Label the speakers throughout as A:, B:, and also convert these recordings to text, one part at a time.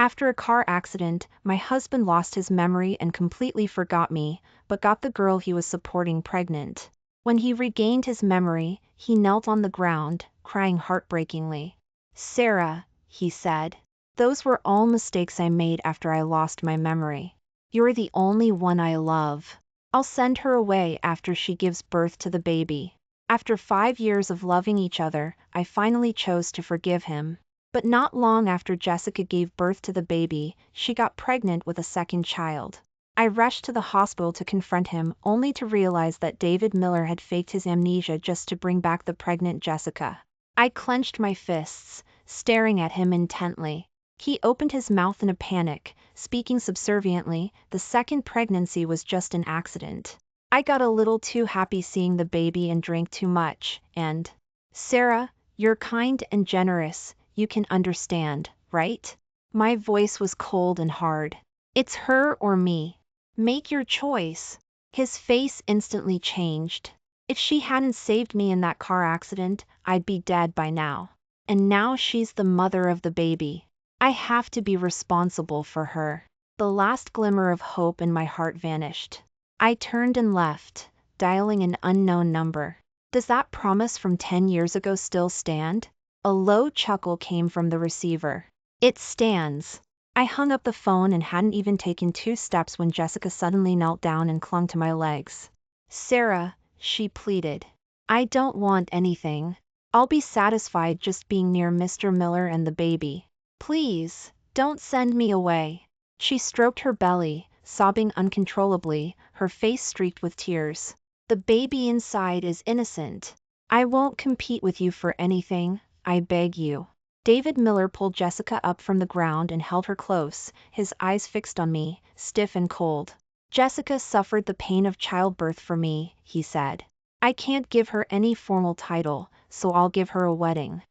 A: After a car accident, my husband lost his memory and completely forgot me, but got the girl he was supporting pregnant. When he regained his memory, he knelt on the ground, crying heartbreakingly. "Sarah," he said, "those were all mistakes I made after I lost my memory. You're the only one I love. I'll send her away after she gives birth to the baby." After 5 years of loving each other, I finally chose to forgive him. But not long after Jessica gave birth to the baby, she got pregnant with a second child. I rushed to the hospital to confront him, only to realize that David Miller had faked his amnesia just to bring back the pregnant Jessica. I clenched my fists, staring at him intently. He opened his mouth in a panic, speaking subserviently. The second pregnancy was just an accident. I got a little too happy seeing the baby and drank too much, and... "Sarah, you're kind and generous, you can understand, right?" My voice was cold and hard. "It's her or me. Make your choice." His face instantly changed. "If she hadn't saved me in that car accident, I'd be dead by now. And now she's the mother of the baby. I have to be responsible for her." The last glimmer of hope in my heart vanished. I turned and left, dialing an unknown number. Does that promise from 10 years ago still stand? A low chuckle came from the receiver. "It stands." I hung up the phone and hadn't even taken 2 steps when Jessica suddenly knelt down and clung to my legs. "Sarah," she pleaded. "I don't want anything. I'll be satisfied just being near Mr. Miller and the baby. Please, don't send me away." She stroked her belly, sobbing uncontrollably, her face streaked with tears. "The baby inside is innocent. I won't compete with you for anything, I beg you." David Miller pulled Jessica up from the ground and held her close, his eyes fixed on me, stiff and cold. "Jessica suffered the pain of childbirth for me," he said. "I can't give her any formal title, so I'll give her a wedding.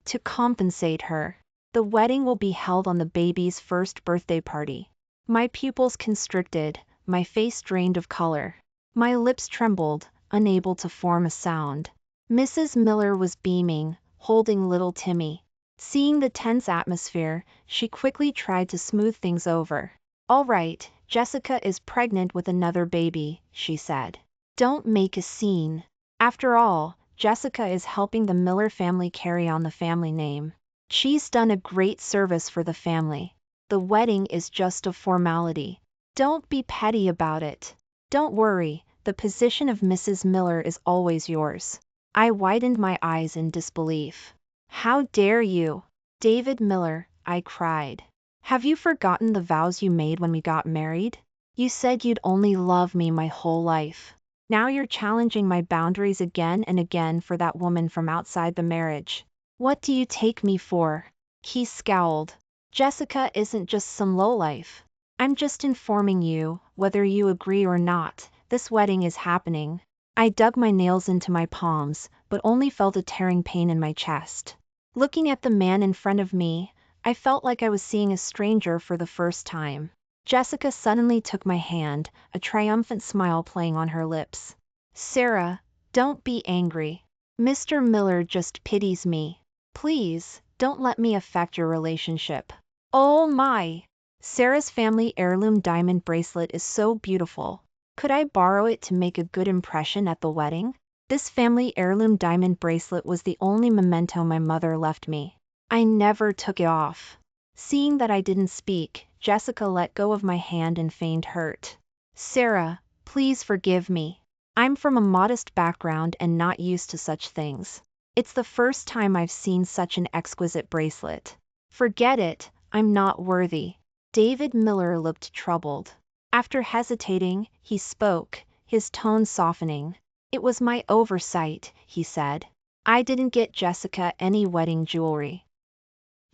A: To compensate her. The wedding will be held on the baby's first birthday party." My pupils constricted, my face drained of color. My lips trembled, unable to form a sound. Mrs. Miller was beaming, holding little Timmy. Seeing the tense atmosphere, she quickly tried to smooth things over. "All right, Jessica is pregnant with another baby," she said. "Don't make a scene. After all, Jessica is helping the Miller family carry on the family name. She's done a great service for the family. The wedding is just a formality. Don't be petty about it. Don't worry, the position of Mrs. Miller is always yours." I widened my eyes in disbelief. "How dare you? David Miller," I cried. "Have you forgotten the vows you made when we got married? You said you'd only love me my whole life. Now you're challenging my boundaries again and again for that woman from outside the marriage. What do you take me for?" He scowled. "Jessica isn't just some lowlife. I'm just informing you, whether you agree or not, this wedding is happening." I dug my nails into my palms, but only felt a tearing pain in my chest. Looking at the man in front of me, I felt like I was seeing a stranger for the first time. Jessica suddenly took my hand, a triumphant smile playing on her lips. "Sarah, don't be angry. Mr. Miller just pities me. Please, don't let me affect your relationship." "Oh my! Sarah's family heirloom diamond bracelet is so beautiful. Could I borrow it to make a good impression at the wedding?" This family heirloom diamond bracelet was the only memento my mother left me. I never took it off. Seeing that I didn't speak, Jessica let go of my hand and feigned hurt. "Sarah, please forgive me. I'm from a modest background and not used to such things. It's the first time I've seen such an exquisite bracelet. Forget it, I'm not worthy." David Miller looked troubled. After hesitating, he spoke, his tone softening. "It was my oversight," he said. "I didn't get Jessica any wedding jewelry.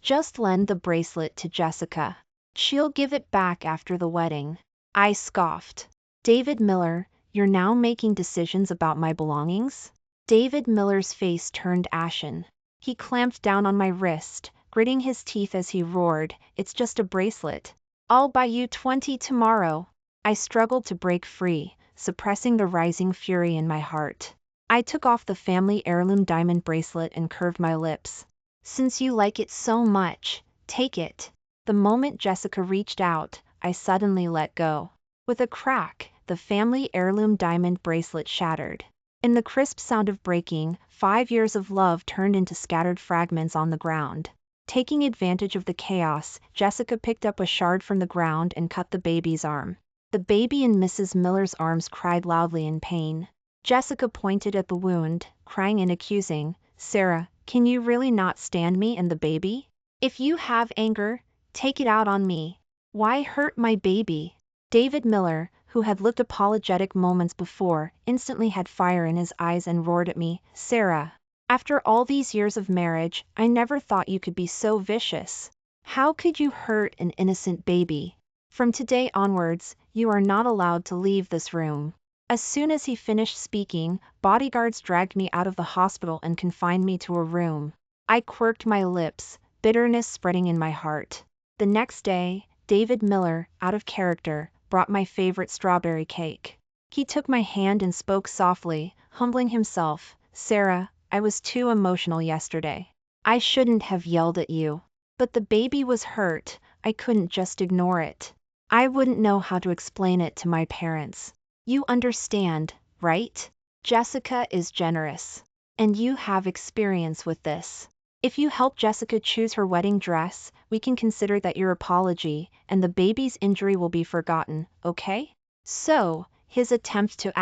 A: Just lend the bracelet to Jessica. She'll give it back after the wedding." I scoffed. "David Miller, you're now making decisions about my belongings?" David Miller's face turned ashen. He clamped down on my wrist, gritting his teeth as he roared, "It's just a bracelet. I'll buy you 20 tomorrow." I struggled to break free, suppressing the rising fury in my heart. I took off the family heirloom diamond bracelet and curved my lips. "Since you like it so much, take it. The moment Jessica reached out, I suddenly let go. With a crack, the family heirloom diamond bracelet shattered. In the crisp sound of breaking, 5 years of love turned into scattered fragments on the ground. Taking advantage of the chaos, Jessica picked up a shard from the ground and cut the baby's arm. The baby in Mrs. Miller's arms cried loudly in pain. Jessica pointed at the wound, crying and accusing, "Sarah, can you really not stand me and the baby? If you have anger, take it out on me. Why hurt my baby?" David Miller, who had looked apologetic moments before, instantly had fire in his eyes and roared at me, "Sarah, after all these years of marriage, I never thought you could be so vicious. How could you hurt an innocent baby? From today onwards, you are not allowed to leave this room." As soon as he finished speaking, bodyguards dragged me out of the hospital and confined me to a room. I quirked my lips, bitterness spreading in my heart. The next day, David Miller, out of character, brought my favorite strawberry cake. He took my hand and spoke softly, humbling himself, "Sarah, I was too emotional yesterday. I shouldn't have yelled at you. But the baby was hurt, I couldn't just ignore it. I wouldn't know how to explain it to my parents. You understand, right? Jessica is generous. And you have experience with this. If you help Jessica choose her wedding dress, we can consider that your apology, and the baby's injury will be forgotten, okay?" So, his attempt to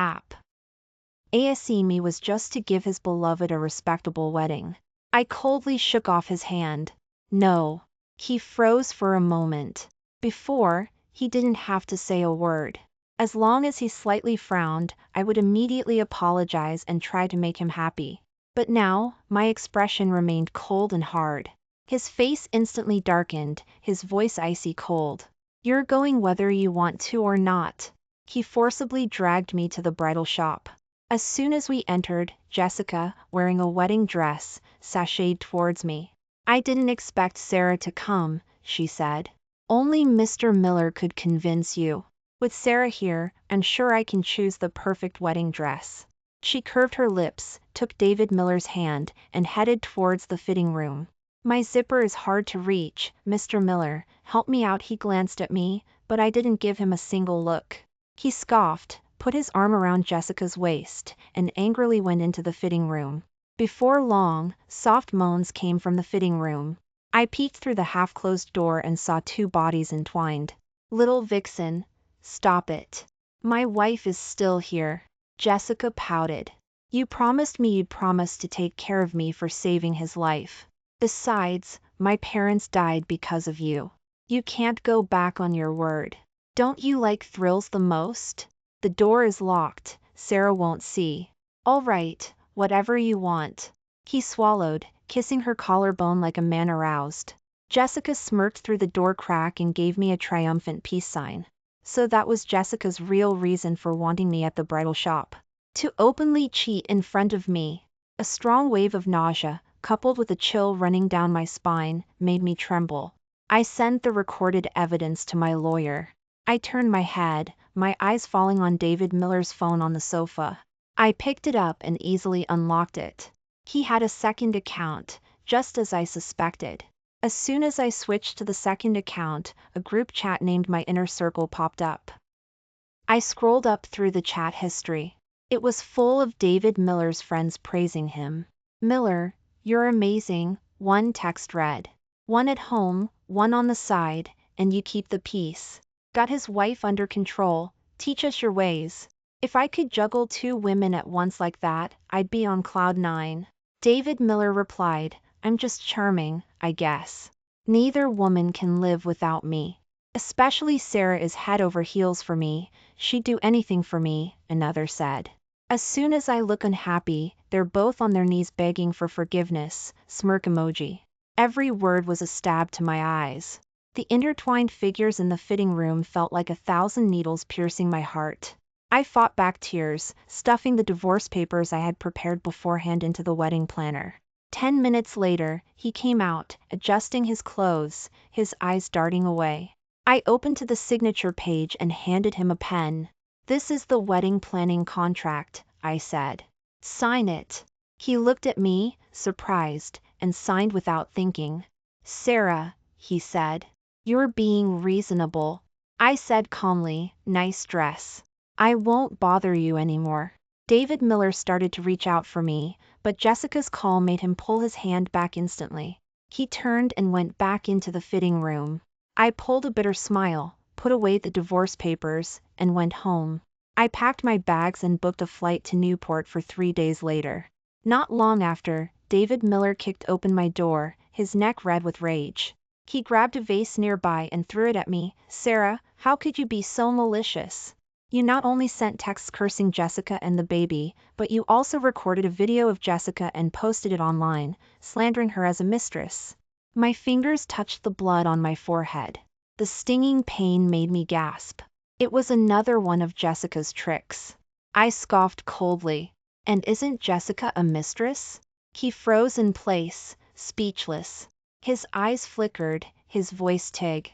A: appease me was just to give his beloved a respectable wedding. I coldly shook off his hand. "No." He froze for a moment. Before, he didn't have to say a word. As long as he slightly frowned, I would immediately apologize and try to make him happy. But now, my expression remained cold and hard. His face instantly darkened, his voice icy cold. "You're going whether you want to or not." He forcibly dragged me to the bridal shop. As soon as we entered, Jessica, wearing a wedding dress, sashayed towards me. "I didn't expect Sarah to come," she said. "Only Mr. Miller could convince you. With Sarah here, I'm sure I can choose the perfect wedding dress." She curved her lips, took David Miller's hand, and headed towards the fitting room. "My zipper is hard to reach, Mr. Miller, help me out." He glanced at me, but I didn't give him a single look. He scoffed, put his arm around Jessica's waist, and angrily went into the fitting room. Before long, soft moans came from the fitting room. I peeked through the half-closed door and saw 2 bodies entwined. "Little vixen, stop it. My wife is still here." Jessica pouted. "You promised me you'd promise to take care of me for saving his life. Besides, my parents died because of you. You can't go back on your word. Don't you like thrills the most? The door is locked, Sarah won't see." "All right, whatever you want." He swallowed, kissing her collarbone like a man aroused. Jessica smirked through the door crack and gave me a triumphant peace sign. So that was Jessica's real reason for wanting me at the bridal shop. To openly cheat in front of me. A strong wave of nausea, coupled with a chill running down my spine, made me tremble. I sent the recorded evidence to my lawyer. I turned my head, my eyes falling on David Miller's phone on the sofa. I picked it up and easily unlocked it. He had a second account, just as I suspected. As soon as I switched to the second account, a group chat named My Inner Circle popped up. I scrolled up through the chat history. It was full of David Miller's friends praising him. "Miller, you're amazing," one text read. "One at home, one on the side, and you keep the peace. Got his wife under control, teach us your ways." If I could juggle 2 women at once like that, I'd be on cloud 9. David Miller replied, "I'm just charming, I guess. Neither woman can live without me. Especially Sarah is head over heels for me, she'd do anything for me," another said. "As soon as I look unhappy, they're both on their knees begging for forgiveness," smirk emoji. Every word was a stab to my eyes. The intertwined figures in the fitting room felt like 1,000 needles piercing my heart. I fought back tears, stuffing the divorce papers I had prepared beforehand into the wedding planner. 10 minutes later, he came out, adjusting his clothes, his eyes darting away. I opened to the signature page and handed him a pen. "This is the wedding planning contract," I said. "Sign it." He looked at me, surprised, and signed without thinking. "Sarah," he said. You're being reasonable, I said calmly. Nice dress. I won't bother you anymore. David Miller started to reach out for me, but Jessica's call made him pull his hand back instantly. He turned and went back into the fitting room. I pulled a bitter smile, put away the divorce papers, and went home. I packed my bags and booked a flight to Newport for 3 days later. Not long after, David Miller kicked open my door, his neck red with rage. He grabbed a vase nearby and threw it at me. Sarah, how could you be so malicious? You not only sent texts cursing Jessica and the baby, but you also recorded a video of Jessica and posted it online, slandering her as a mistress. My fingers touched the blood on my forehead. The stinging pain made me gasp. It was another one of Jessica's tricks. I scoffed coldly. And isn't Jessica a mistress? He froze in place, speechless. His eyes flickered, his voice tig.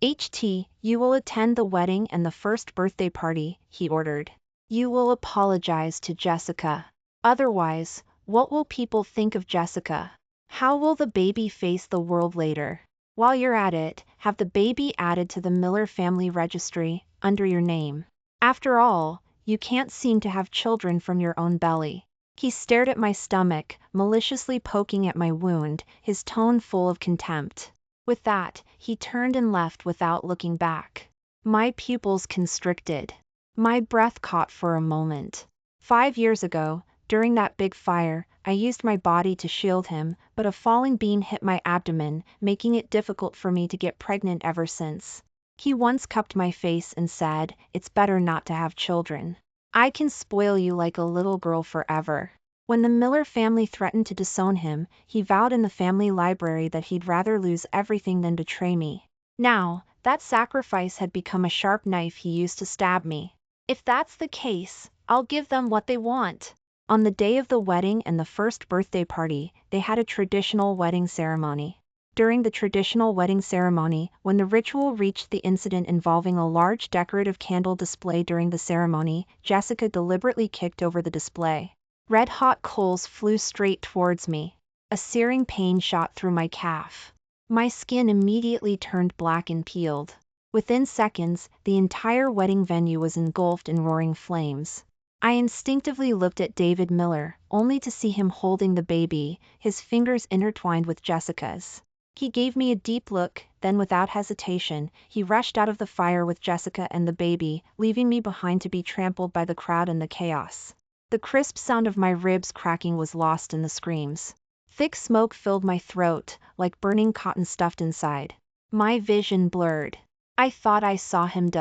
A: HT, you will attend the wedding and the first birthday party, he ordered. You will apologize to Jessica. Otherwise, what will people think of Jessica? How will the baby face the world later? While you're at it, have the baby added to the Miller family registry, under your name. After all, you can't seem to have children from your own belly. He stared at my stomach, maliciously poking at my wound, his tone full of contempt. With that, he turned and left without looking back. My pupils constricted. My breath caught for a moment. 5 years ago, during that big fire, I used my body to shield him, but a falling beam hit my abdomen, making it difficult for me to get pregnant ever since. He once cupped my face and said, "It's better not to have children. I can spoil you like a little girl forever." When the Miller family threatened to disown him, he vowed in the family library that he'd rather lose everything than betray me. Now, that sacrifice had become a sharp knife he used to stab me. If that's the case, I'll give them what they want. On the day of the wedding and the first birthday party, they had a traditional wedding ceremony. During the traditional wedding ceremony, when the ritual reached the incident involving a large decorative candle display during the ceremony, Jessica deliberately kicked over the display. Red-hot coals flew straight towards me. A searing pain shot through my calf. My skin immediately turned black and peeled. Within seconds, the entire wedding venue was engulfed in roaring flames. I instinctively looked at David Miller, only to see him holding the baby, his fingers intertwined with Jessica's. He gave me a deep look, then without hesitation, he rushed out of the fire with Jessica and the baby, leaving me behind to be trampled by the crowd and the chaos. The crisp sound of my ribs cracking was lost in the screams. Thick smoke filled my throat, like burning cotton stuffed inside. My vision blurred. I thought I saw him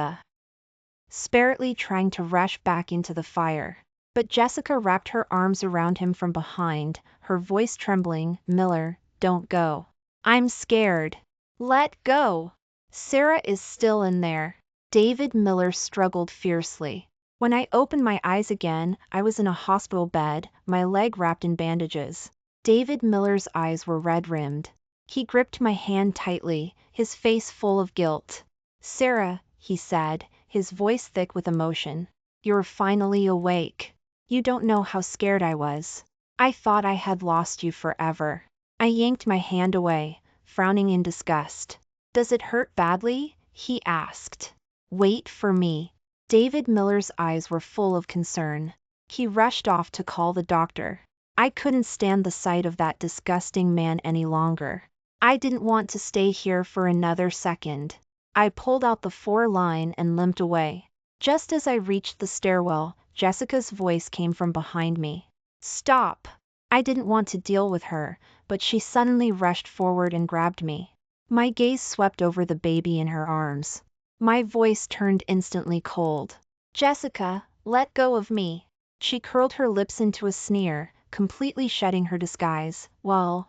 A: desperately trying to rush back into the fire. But Jessica wrapped her arms around him from behind, her voice trembling. "Miller, don't go. I'm scared. Let go. Sarah is still in there." David Miller struggled fiercely. When I opened my eyes again, I was in a hospital bed, my leg wrapped in bandages. David Miller's eyes were red-rimmed. He gripped my hand tightly, his face full of guilt. "Sarah," he said, his voice thick with emotion. "You're finally awake. You don't know how scared I was. I thought I had lost you forever." I yanked my hand away, frowning in disgust. "Does it hurt badly?" he asked. "Wait for me." David Miller's eyes were full of concern. He rushed off to call the doctor. I couldn't stand the sight of that disgusting man any longer. I didn't want to stay here for another second. I pulled out the 4-line and limped away. Just as I reached the stairwell, Jessica's voice came from behind me. "Stop!" I didn't want to deal with her, but she suddenly rushed forward and grabbed me. My gaze swept over the baby in her arms. My voice turned instantly cold. "Jessica, let go of me." She curled her lips into a sneer, completely shedding her disguise. Well,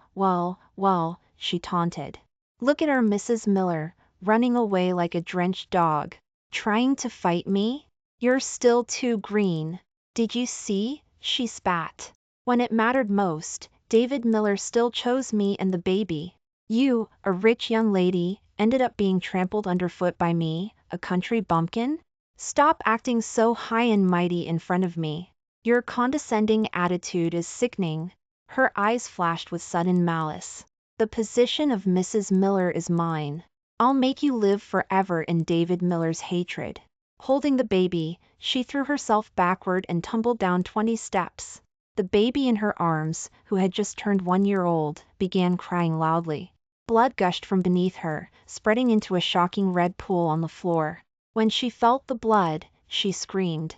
A: she taunted. "Look at her, Mrs. Miller, running away like a drenched dog. Trying to fight me? You're still too green. Did you see?" she spat. When it mattered most, David Miller still chose me and the baby. You, a rich young lady, ended up being trampled underfoot by me, a country bumpkin? Stop acting so high and mighty in front of me. Your condescending attitude is sickening." Her eyes flashed with sudden malice. "The position of Mrs. Miller is mine. I'll make you live forever in David Miller's hatred. Holding the baby, she threw herself backward and tumbled down 20 steps. The baby in her arms, who had just turned 1 year old, began crying loudly. Blood gushed from beneath her, spreading into a shocking red pool on the floor. When she felt the blood, she screamed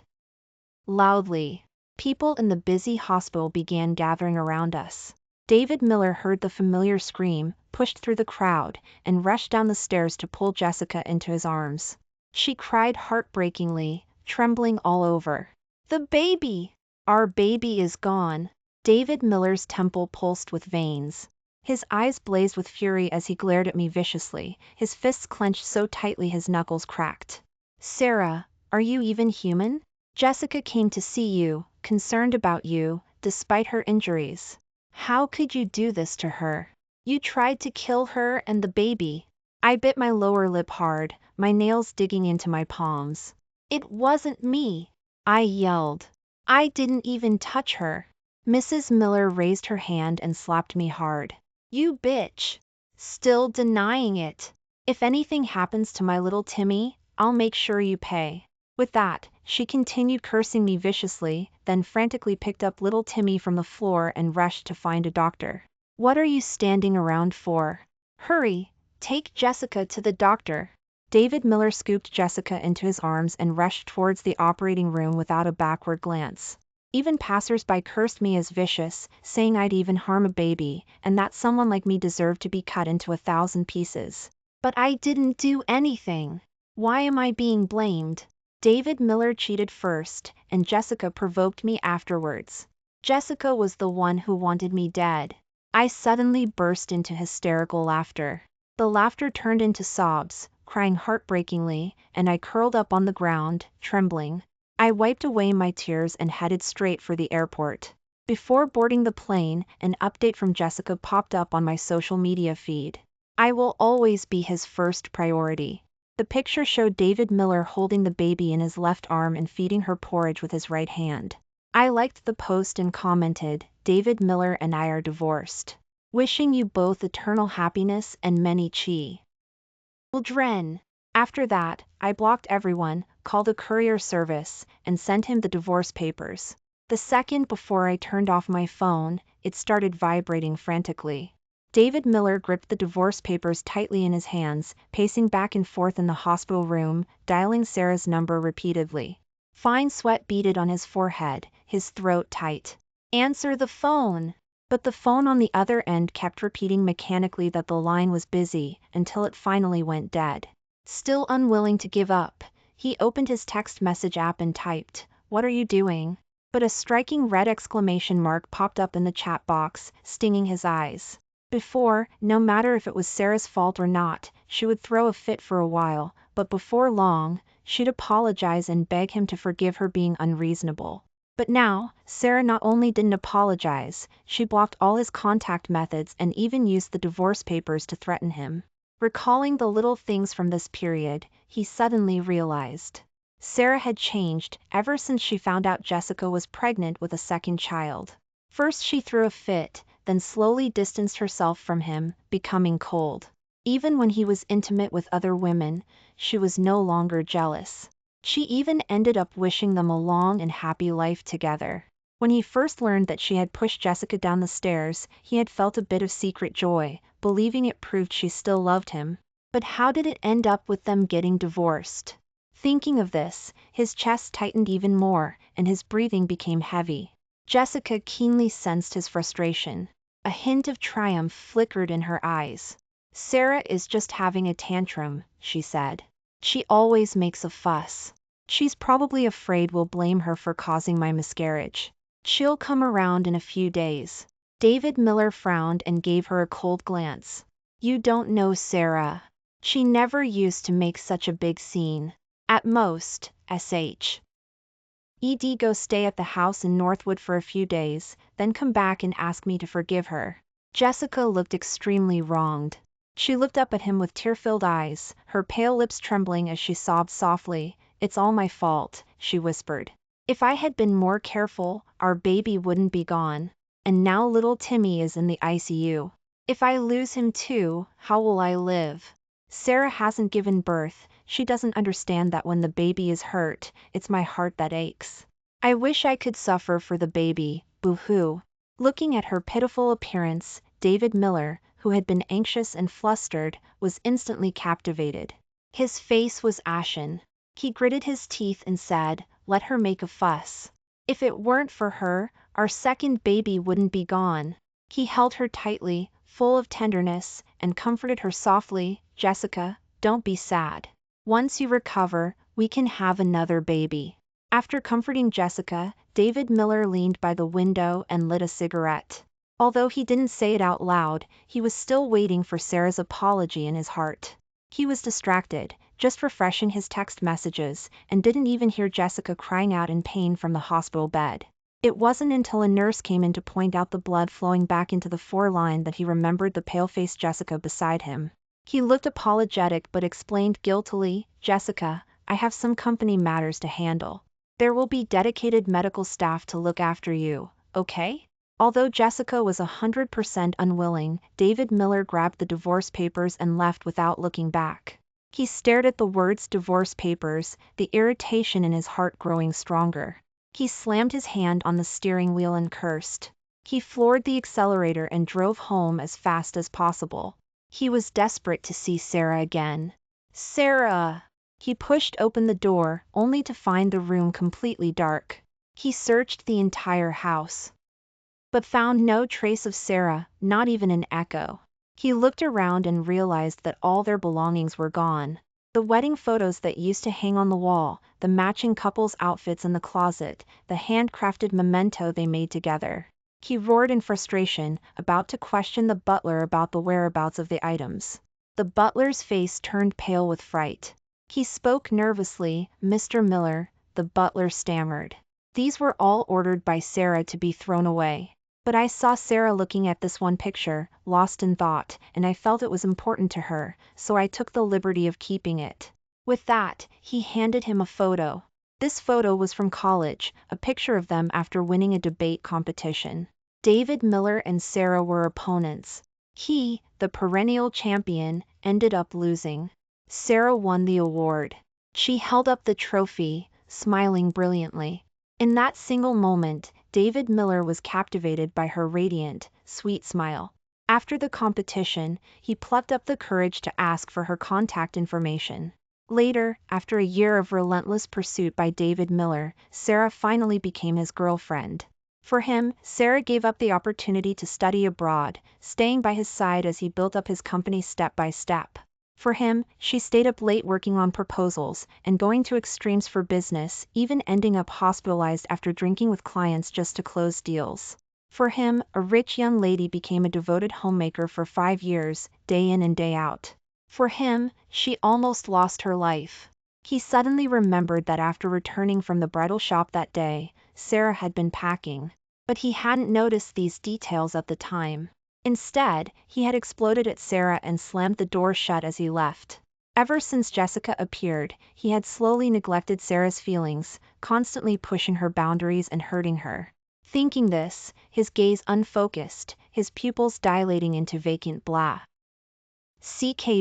A: loudly. People in the busy hospital began gathering around us. David Miller heard the familiar scream, pushed through the crowd, and rushed down the stairs to pull Jessica into his arms. She cried heartbreakingly, trembling all over. "The baby! Our baby is gone." David Miller's temple pulsed with veins. His eyes blazed with fury as he glared at me viciously, his fists clenched so tightly his knuckles cracked. "Sarah, are you even human? Jessica came to see you, concerned about you, despite her injuries. How could you do this to her? You tried to kill her and the baby." I bit my lower lip hard, my nails digging into my palms. "It wasn't me," I yelled. "I didn't even touch her." Mrs. Miller raised her hand and slapped me hard. "You bitch! Still denying it. If anything happens to my little Timmy, I'll make sure you pay." With that, she continued cursing me viciously, then frantically picked up little Timmy from the floor and rushed to find a doctor. "What are you standing around for? Hurry, take Jessica to the doctor." David Miller scooped Jessica into his arms and rushed towards the operating room without a backward glance. Even passers-by cursed me as vicious, saying I'd even harm a baby, and that someone like me deserved to be cut into 1,000 pieces. But I didn't do anything. Why am I being blamed? David Miller cheated first, and Jessica provoked me afterwards. Jessica was the one who wanted me dead. I suddenly burst into hysterical laughter. The laughter turned into sobs, crying heartbreakingly, and I curled up on the ground, trembling. I wiped away my tears and headed straight for the airport. Before boarding the plane, an update from Jessica popped up on my social media feed. I will always be his first priority. The picture showed David Miller holding the baby in his left arm and feeding her porridge with his right hand. I liked the post and commented, "David Miller and I are divorced. Wishing you both eternal happiness and many children." After that, I blocked everyone, called a courier service, and sent him the divorce papers. The second before I turned off my phone, it started vibrating frantically. David Miller gripped the divorce papers tightly in his hands, pacing back and forth in the hospital room, dialing Sarah's number repeatedly. Fine sweat beaded on his forehead, his throat tight. "Answer the phone!" But the phone on the other end kept repeating mechanically that the line was busy, until it finally went dead. Still unwilling to give up, he opened his text message app and typed, "What are you doing?" But a striking red exclamation mark popped up in the chat box, stinging his eyes. Before, no matter if it was Sarah's fault or not, she would throw a fit for a while, but before long, she'd apologize and beg him to forgive her being unreasonable. But now, Sarah not only didn't apologize, she blocked all his contact methods and even used the divorce papers to threaten him. Recalling the little things from this period, he suddenly realized. Sarah had changed ever since she found out Jessica was pregnant with a second child. First she threw a fit, then slowly distanced herself from him, becoming cold. Even when he was intimate with other women, she was no longer jealous. She even ended up wishing them a long and happy life together. When he first learned that she had pushed Jessica down the stairs, he had felt a bit of secret joy, believing it proved she still loved him. But how did it end up with them getting divorced? Thinking of this, his chest tightened even more, and his breathing became heavy. Jessica keenly sensed his frustration. A hint of triumph flickered in her eyes. "Sarah is just having a tantrum," she said. "She always makes a fuss. She's probably afraid we'll blame her for causing my miscarriage. She'll come around in a few days." David Miller frowned and gave her a cold glance. "You don't know Sarah. She never used to make such a big scene. At most, go stay at the house in Northwood for a few days, then come back and ask me to forgive her." Jessica looked extremely wronged. She looked up at him with tear-filled eyes, her pale lips trembling as she sobbed softly. "It's all my fault," she whispered. "If I had been more careful, our baby wouldn't be gone. And now little Timmy is in the ICU. If I lose him too, how will I live?" Sarah hasn't given birth, she doesn't understand that when the baby is hurt, it's my heart that aches. I wish I could suffer for the baby, boo-hoo. Looking at her pitiful appearance, David Miller, who had been anxious and flustered, was instantly captivated. His face was ashen. He gritted his teeth and said, "Let her make a fuss. If it weren't for her, our second baby wouldn't be gone." He held her tightly, full of tenderness, and comforted her softly, "Jessica, don't be sad. Once you recover, we can have another baby." After comforting Jessica, David Miller leaned by the window and lit a cigarette. Although he didn't say it out loud, he was still waiting for Sarah's apology in his heart. He was distracted, just refreshing his text messages, and didn't even hear Jessica crying out in pain from the hospital bed. It wasn't until a nurse came in to point out the blood flowing back into the foreline that he remembered the pale-faced Jessica beside him. He looked apologetic but explained guiltily, "Jessica, I have some company matters to handle. There will be dedicated medical staff to look after you, okay?" Although Jessica was 100% unwilling, David Miller grabbed the divorce papers and left without looking back. He stared at the words "divorce papers," the irritation in his heart growing stronger. He slammed his hand on the steering wheel and cursed. He floored the accelerator and drove home as fast as possible. He was desperate to see Sarah again. "Sarah!" He pushed open the door, only to find the room completely dark. He searched the entire house, but found no trace of Sarah, not even an echo. He looked around and realized that all their belongings were gone. The wedding photos that used to hang on the wall, the matching couple's outfits in the closet, the handcrafted memento they made together. He roared in frustration, about to question the butler about the whereabouts of the items. The butler's face turned pale with fright. He spoke nervously, "Mr. Miller," the butler stammered. "These were all ordered by Sarah to be thrown away. But I saw Sarah looking at this one picture, lost in thought, and I felt it was important to her, so I took the liberty of keeping it." With that, he handed him a photo. This photo was from college, a picture of them after winning a debate competition. David Miller and Sarah were opponents. He, the perennial champion, ended up losing. Sarah won the award. She held up the trophy, smiling brilliantly. In that single moment, David Miller was captivated by her radiant, sweet smile. After the competition, he plucked up the courage to ask for her contact information. Later, after a year of relentless pursuit by David Miller, Sarah finally became his girlfriend. For him, Sarah gave up the opportunity to study abroad, staying by his side as he built up his company step by step. For him, she stayed up late working on proposals and going to extremes for business, even ending up hospitalized after drinking with clients just to close deals. For him, a rich young lady became a devoted homemaker for 5 years, day in and day out. For him, she almost lost her life. He suddenly remembered that after returning from the bridal shop that day, Sarah had been packing. But he hadn't noticed these details at the time. Instead, he had exploded at Sarah and slammed the door shut as he left. Ever since Jessica appeared, he had slowly neglected Sarah's feelings, constantly pushing her boundaries and hurting her. Thinking this, his gaze unfocused, his pupils dilating into vacant blah.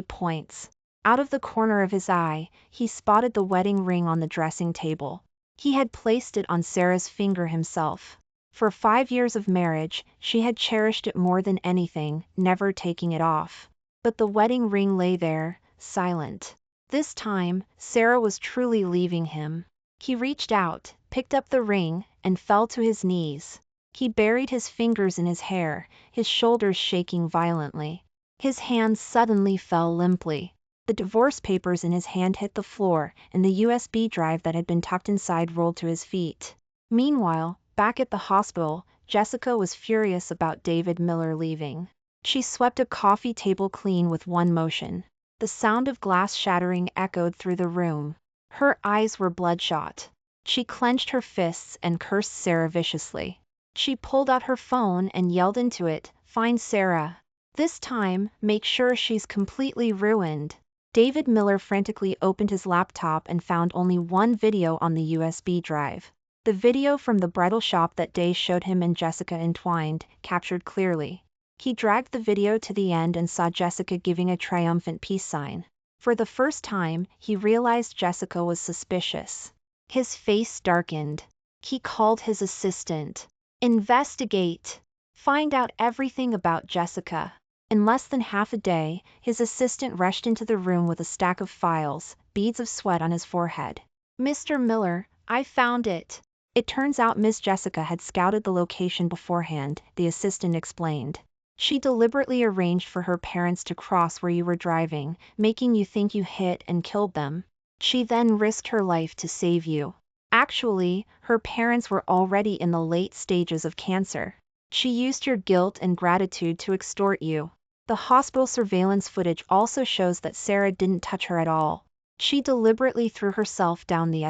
A: Points. Out of the corner of his eye, he spotted the wedding ring on the dressing table. He had placed it on Sarah's finger himself. For 5 years of marriage, she had cherished it more than anything, never taking it off. But the wedding ring lay there, silent. This time, Sarah was truly leaving him. He reached out, picked up the ring, and fell to his knees. He buried his fingers in his hair, his shoulders shaking violently. His hands suddenly fell limply. The divorce papers in his hand hit the floor, and the USB drive that had been tucked inside rolled to his feet. Meanwhile, back at the hospital, Jessica was furious about David Miller leaving. She swept a coffee table clean with one motion. The sound of glass shattering echoed through the room. Her eyes were bloodshot. She clenched her fists and cursed Sarah viciously. She pulled out her phone and yelled into it, "Find Sarah. This time, make sure she's completely ruined." David Miller frantically opened his laptop and found only one video on the USB drive. The video from the bridal shop that day showed him and Jessica entwined, captured clearly. He dragged the video to the end and saw Jessica giving a triumphant peace sign. For the first time, he realized Jessica was suspicious. His face darkened. He called his assistant. Investigate. Find out everything about Jessica. In less than half a day, his assistant rushed into the room with a stack of files, beads of sweat on his forehead. Mr. Miller, I found it. It turns out Miss Jessica had scouted the location beforehand, the assistant explained. She deliberately arranged for her parents to cross where you were driving, making you think you hit and killed them. She then risked her life to save you. Actually, her parents were already in the late stages of cancer. She used your guilt and gratitude to extort you. The hospital surveillance footage also shows that Sarah didn't touch her at all. She deliberately threw herself down the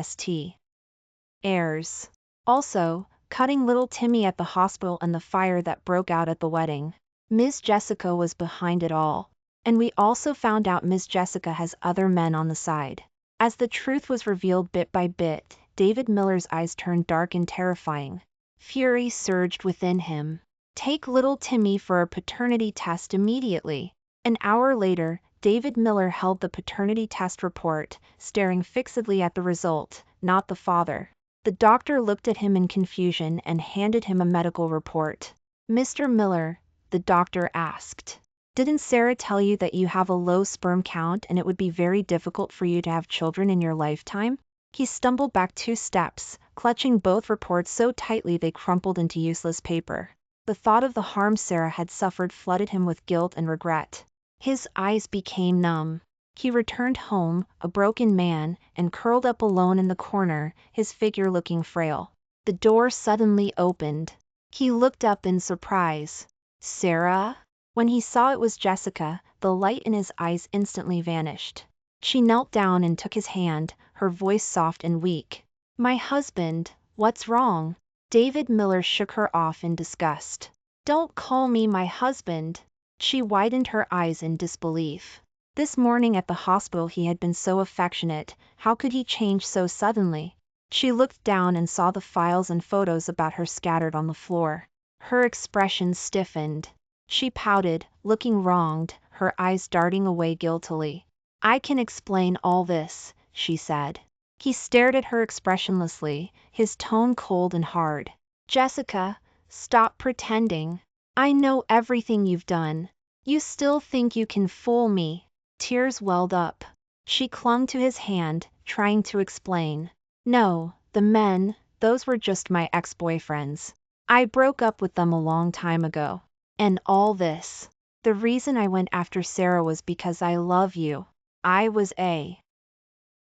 A: stairs. Also, cutting little Timmy at the hospital and the fire that broke out at the wedding. Miss Jessica was behind it all. And we also found out Miss Jessica has other men on the side. As the truth was revealed bit by bit, David Miller's eyes turned dark and terrifying. Fury surged within him. Take little Timmy for a paternity test immediately. An hour later, David Miller held the paternity test report, staring fixedly at the result, not the father. The doctor looked at him in confusion and handed him a medical report. Mr. Miller, the doctor asked, didn't Sarah tell you that you have a low sperm count and it would be very difficult for you to have children in your lifetime? He stumbled back 2 steps, clutching both reports so tightly they crumpled into useless paper. The thought of the harm Sarah had suffered flooded him with guilt and regret. His eyes became numb. He returned home, a broken man, and curled up alone in the corner, his figure looking frail. The door suddenly opened. He looked up in surprise. Sarah? When he saw it was Jessica, the light in his eyes instantly vanished. She knelt down and took his hand, her voice soft and weak. My husband, what's wrong? David Miller shook her off in disgust. Don't call me my husband. She widened her eyes in disbelief. This morning at the hospital he had been so affectionate, how could he change so suddenly? She looked down and saw the files and photos about her scattered on the floor. Her expression stiffened. She pouted, looking wronged, her eyes darting away guiltily. I can explain all this, she said. He stared at her expressionlessly, his tone cold and hard. Jessica, stop pretending. I know everything you've done. You still think you can fool me. Tears welled up. She clung to his hand, trying to explain. No, the men, those were just my ex-boyfriends. I broke up with them a long time ago. And all this. The reason I went after Sarah was because I love you. I was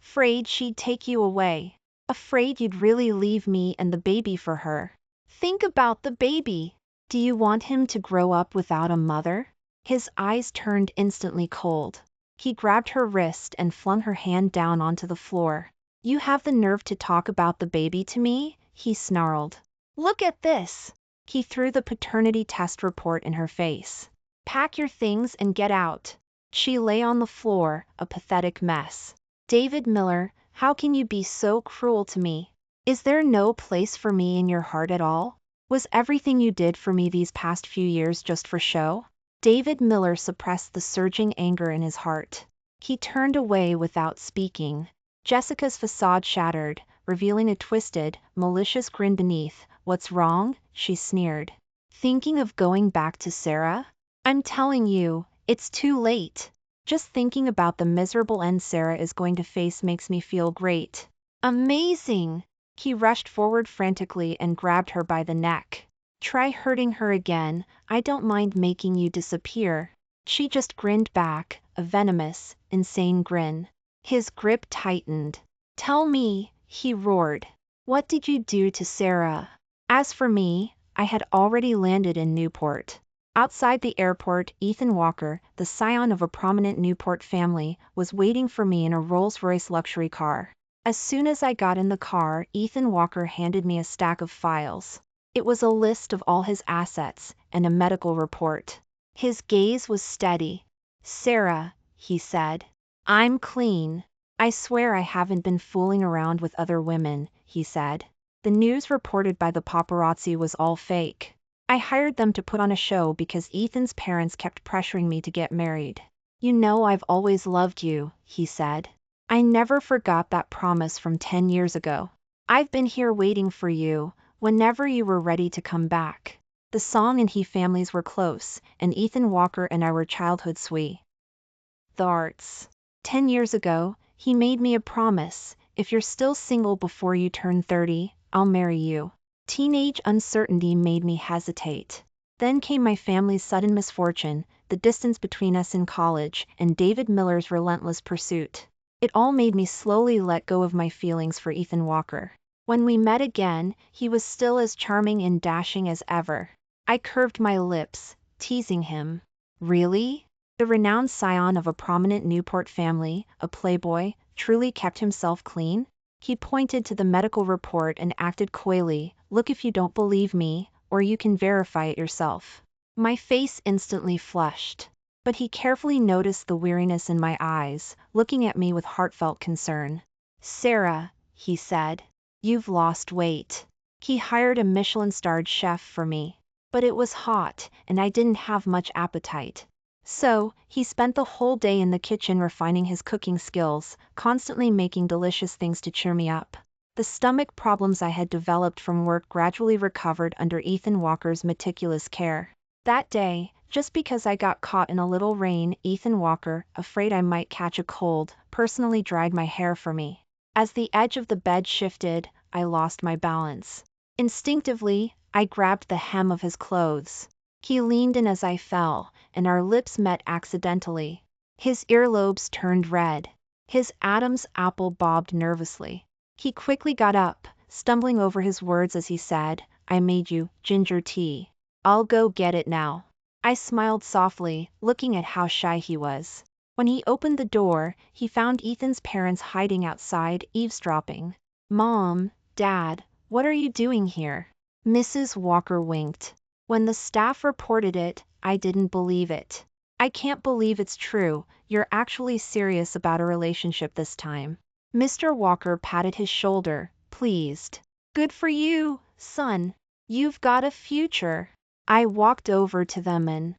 A: afraid she'd take you away. Afraid you'd really leave me and the baby for her. Think about the baby. Do you want him to grow up without a mother? His eyes turned instantly cold. He grabbed her wrist and flung her hand down onto the floor. You have the nerve to talk about the baby to me? He snarled. Look at this. He threw the paternity test report in her face. Pack your things and get out. She lay on the floor, a pathetic mess. David Miller, how can you be so cruel to me? Is there no place for me in your heart at all? Was everything you did for me these past few years just for show? David Miller suppressed the surging anger in his heart. He turned away without speaking. Jessica's facade shattered, revealing a twisted, malicious grin beneath. What's wrong? She sneered. Thinking of going back to Sarah? I'm telling you, it's too late. Just thinking about the miserable end Sarah is going to face makes me feel great. Amazing! He rushed forward frantically and grabbed her by the neck. Try hurting her again, I don't mind making you disappear. She just grinned back, a venomous, insane grin. His grip tightened. Tell me, he roared. What did you do to Sarah? As for me, I had already landed in Newport. Outside the airport, Ethan Walker, the scion of a prominent Newport family, was waiting for me in a Rolls-Royce luxury car. As soon as I got in the car, Ethan Walker handed me a stack of files. It was a list of all his assets, and a medical report. His gaze was steady. Sarah, he said. I'm clean. I swear I haven't been fooling around with other women, he said. The news reported by the paparazzi was all fake. I hired them to put on a show because Ethan's parents kept pressuring me to get married. You know I've always loved you, he said. I never forgot that promise from 10 years ago. I've been here waiting for you, whenever you were ready to come back. The Song and he families were close, and Ethan Walker and I were childhood sweethearts. 10 years ago, he made me a promise: if you're still single before you turn 30, I'll marry you. Teenage uncertainty made me hesitate. Then came my family's sudden misfortune, the distance between us in college, and David Miller's relentless pursuit. It all made me slowly let go of my feelings for Ethan Walker. When we met again, he was still as charming and dashing as ever. I curved my lips, teasing him. Really? The renowned scion of a prominent Newport family, a playboy, truly kept himself clean? He pointed to the medical report and acted coyly. Look, if you don't believe me, or you can verify it yourself. My face instantly flushed. But he carefully noticed the weariness in my eyes, looking at me with heartfelt concern. Sarah, he said, you've lost weight. He hired a Michelin-starred chef for me. But it was hot, and I didn't have much appetite. So, he spent the whole day in the kitchen refining his cooking skills, constantly making delicious things to cheer me up. The stomach problems I had developed from work gradually recovered under Ethan Walker's meticulous care. That day, just because I got caught in a little rain, Ethan Walker, afraid I might catch a cold, personally dried my hair for me. As the edge of the bed shifted, I lost my balance. Instinctively, I grabbed the hem of his clothes. He leaned in as I fell, and our lips met accidentally. His earlobes turned red. His Adam's apple bobbed nervously. He quickly got up, stumbling over his words as he said, I made you ginger tea. I'll go get it now. I smiled softly, looking at how shy he was. When he opened the door, he found Ethan's parents hiding outside, eavesdropping. Mom, Dad, what are you doing here? Mrs. Walker winked. When the staff reported it, I didn't believe it. I can't believe it's true, you're actually serious about a relationship this time. Mr. Walker patted his shoulder, pleased. Good for you, son. You've got a future. I walked over to them and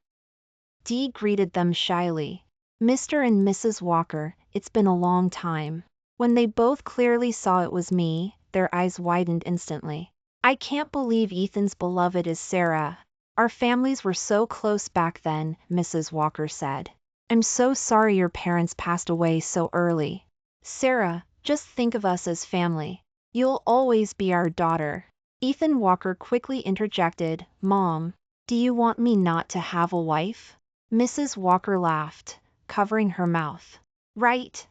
A: Dee greeted them shyly. Mr. and Mrs. Walker, it's been a long time. When they both clearly saw it was me, their eyes widened instantly. I can't believe Ethan's beloved is Sarah. Our families were so close back then, Mrs. Walker said. I'm so sorry your parents passed away so early. Sarah, just think of us as family. You'll always be our daughter. Ethan Walker quickly interjected, Mom, do you want me not to have a wife? Mrs. Walker laughed, covering her mouth. Right,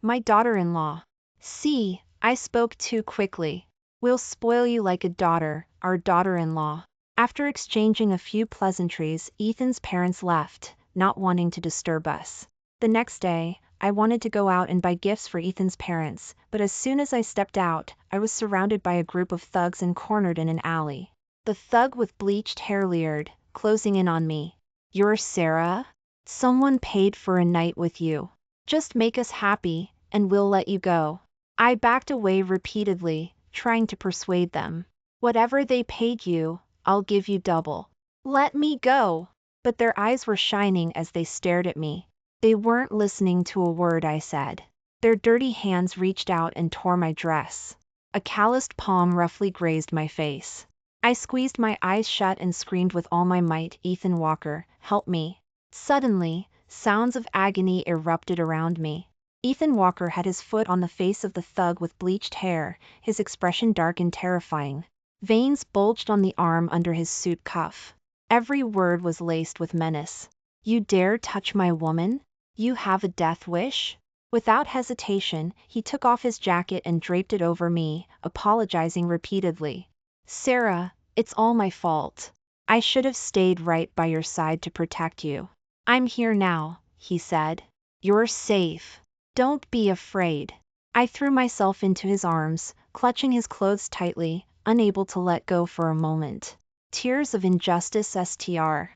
A: my daughter-in-law. See, I spoke too quickly. We'll spoil you like a daughter, our daughter-in-law. After exchanging a few pleasantries, Ethan's parents left, not wanting to disturb us. The next day, I wanted to go out and buy gifts for Ethan's parents, but as soon as I stepped out, I was surrounded by a group of thugs and cornered in an alley. The thug with bleached hair leered, closing in on me. You're Sarah? Someone paid for a night with you. Just make us happy, and we'll let you go. I backed away repeatedly, trying to persuade them. Whatever they paid you, I'll give you double. Let me go. But their eyes were shining as they stared at me. They weren't listening to a word I said. Their dirty hands reached out and tore my dress. A calloused palm roughly grazed my face. I squeezed my eyes shut and screamed with all my might, Ethan Walker, help me. Suddenly, sounds of agony erupted around me. Ethan Walker had his foot on the face of the thug with bleached hair, his expression dark and terrifying. Veins bulged on the arm under his suit cuff. Every word was laced with menace. You dare touch my woman? You have a death wish? Without hesitation, he took off his jacket and draped it over me, apologizing repeatedly. Sarah, it's all my fault. I should have stayed right by your side to protect you. I'm here now, he said. You're safe. Don't be afraid. I threw myself into his arms, clutching his clothes tightly, unable to let go for a moment. Tears of injustice streamed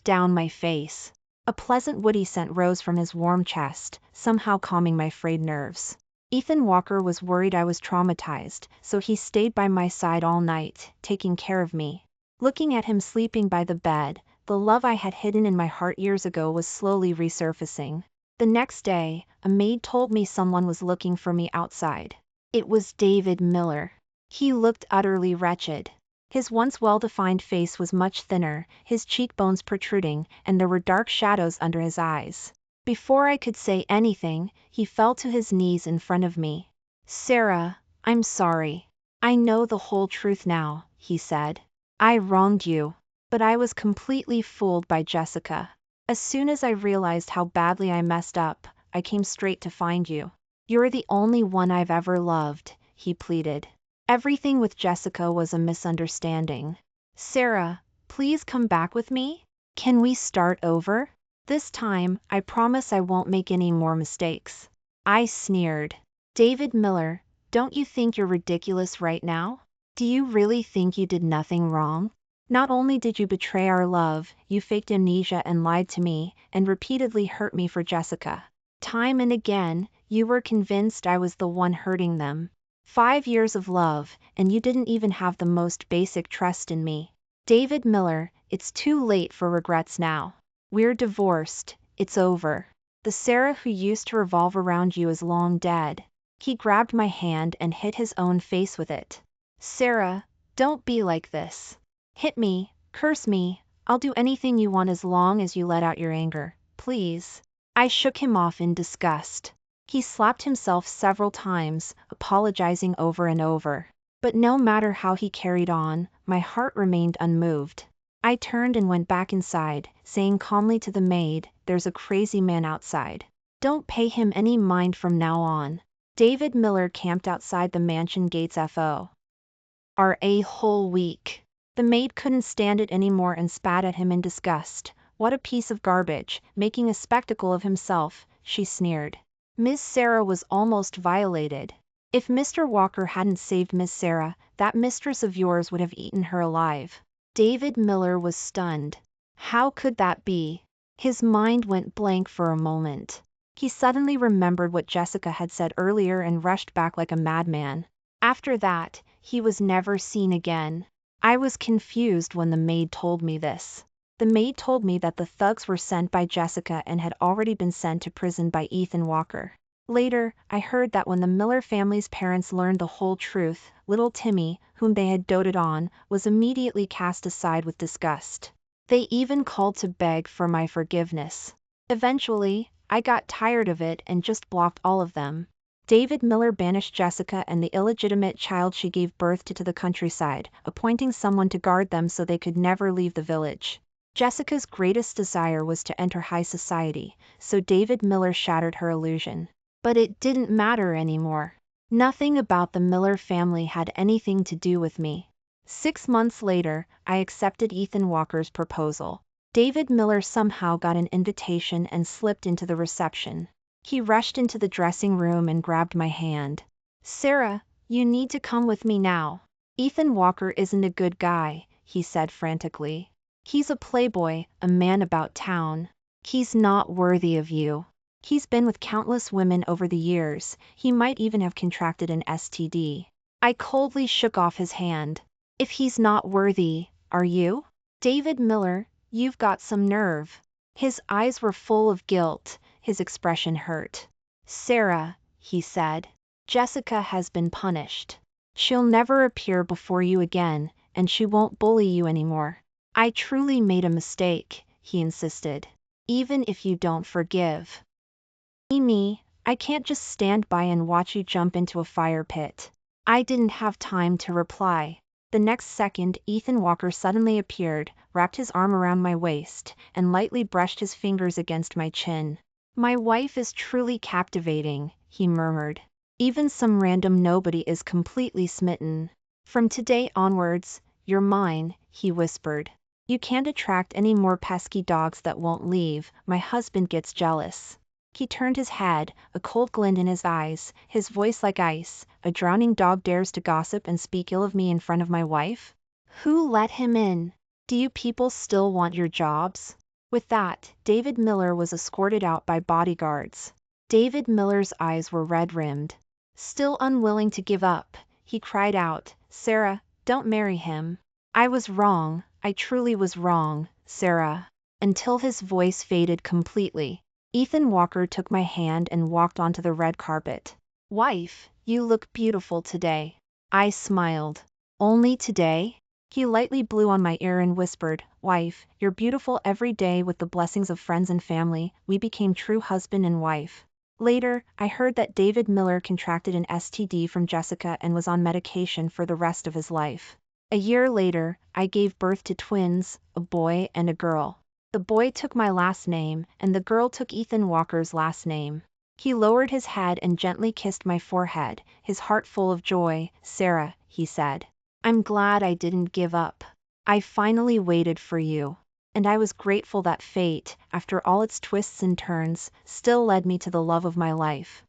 A: down my face. A pleasant woody scent rose from his warm chest, somehow calming my frayed nerves. Ethan Walker was worried I was traumatized, so he stayed by my side all night, taking care of me. Looking at him sleeping by the bed, The love I had hidden in my heart years ago was slowly resurfacing. The next day, a maid told me someone was looking for me outside. It was David Miller. He looked utterly wretched. His once well-defined face was much thinner, his cheekbones protruding, and there were dark shadows under his eyes. Before I could say anything, he fell to his knees in front of me. "Sarah, I'm sorry. I know the whole truth now," he said. "I wronged you. But I was completely fooled by Jessica. As soon as I realized how badly I messed up, I came straight to find you. You're the only one I've ever loved," he pleaded. "Everything with Jessica was a misunderstanding. Sarah, please come back with me? Can we start over? This time, I promise I won't make any more mistakes." I sneered. "David Miller, don't you think you're ridiculous right now? Do you really think you did nothing wrong? Not only did you betray our love, you faked amnesia and lied to me, and repeatedly hurt me for Jessica. Time and again, you were convinced I was the one hurting them. 5 years of love, and you didn't even have the most basic trust in me. David Miller, it's too late for regrets now. We're divorced, it's over. The Sarah who used to revolve around you is long dead." He grabbed my hand and hit his own face with it. "Sarah, don't be like this. Hit me, curse me, I'll do anything you want as long as you let out your anger, please." I shook him off in disgust. He slapped himself several times, apologizing over and over. But no matter how he carried on, my heart remained unmoved. I turned and went back inside, saying calmly to the maid, "There's a crazy man outside. Don't pay him any mind from now on." David Miller camped outside the mansion gates for a whole week. The maid couldn't stand it anymore and spat at him in disgust. "What a piece of garbage, making a spectacle of himself," she sneered. Miss Sarah was almost violated. "If Mr. Walker hadn't saved Miss Sarah, that mistress of yours would have eaten her alive." David Miller was stunned. How could that be? His mind went blank for a moment. He suddenly remembered what Jessica had said earlier and rushed back like a madman. After that, he was never seen again. I was confused when the maid told me this. The maid told me that the thugs were sent by Jessica and had already been sent to prison by Ethan Walker. Later, I heard that when the Miller family's parents learned the whole truth, little Timmy, whom they had doted on, was immediately cast aside with disgust. They even called to beg for my forgiveness. Eventually, I got tired of it and just blocked all of them. David Miller banished Jessica and the illegitimate child she gave birth to the countryside, appointing someone to guard them so they could never leave the village. Jessica's greatest desire was to enter high society, so David Miller shattered her illusion. But it didn't matter anymore. Nothing about the Miller family had anything to do with me. 6 months later, I accepted Ethan Walker's proposal. David Miller somehow got an invitation and slipped into the reception. He rushed into the dressing room and grabbed my hand. "Sarah, you need to come with me now. Ethan Walker isn't a good guy," he said frantically. "He's a playboy, a man about town. He's not worthy of you. He's been with countless women over the years, he might even have contracted an STD. I coldly shook off his hand. "If he's not worthy, are you? David Miller, you've got some nerve." His eyes were full of guilt, his expression hurt. "Sarah," he said, "Jessica has been punished. She'll never appear before you again, and she won't bully you anymore." "I truly made a mistake," he insisted. "Even if you don't forgive me, I can't just stand by and watch you jump into a fire pit." I didn't have time to reply. The next second, Ethan Walker suddenly appeared, wrapped his arm around my waist, and lightly brushed his fingers against my chin. "My wife is truly captivating," he murmured. "Even some random nobody is completely smitten. From today onwards, you're mine," he whispered. "You can't attract any more pesky dogs that won't leave, my husband gets jealous." He turned his head, a cold glint in his eyes, his voice like ice. "A drowning dog dares to gossip and speak ill of me in front of my wife? Who let him in? Do you people still want your jobs?" With that, David Miller was escorted out by bodyguards. David Miller's eyes were red-rimmed. Still unwilling to give up, he cried out, "Sarah, don't marry him. I was wrong, I truly was wrong, Sarah. Until his voice faded completely. Ethan Walker took my hand and walked onto the red carpet. Wife, you look beautiful today. I smiled. Only today? He lightly blew on my ear and whispered, Wife, you're beautiful every day. With the blessings of friends and family, we became true husband and wife. Later, I heard that David Miller contracted an STD from Jessica and was on medication for the rest of his life. A year later, I gave birth to twins, a boy and a girl. The boy took my last name, and the girl took Ethan Walker's last name. He lowered his head and gently kissed my forehead, his heart full of joy. Sarah, he said. I'm glad I didn't give up. I finally waited for you. And I was grateful that fate, after all its twists and turns, still led me to the love of my life.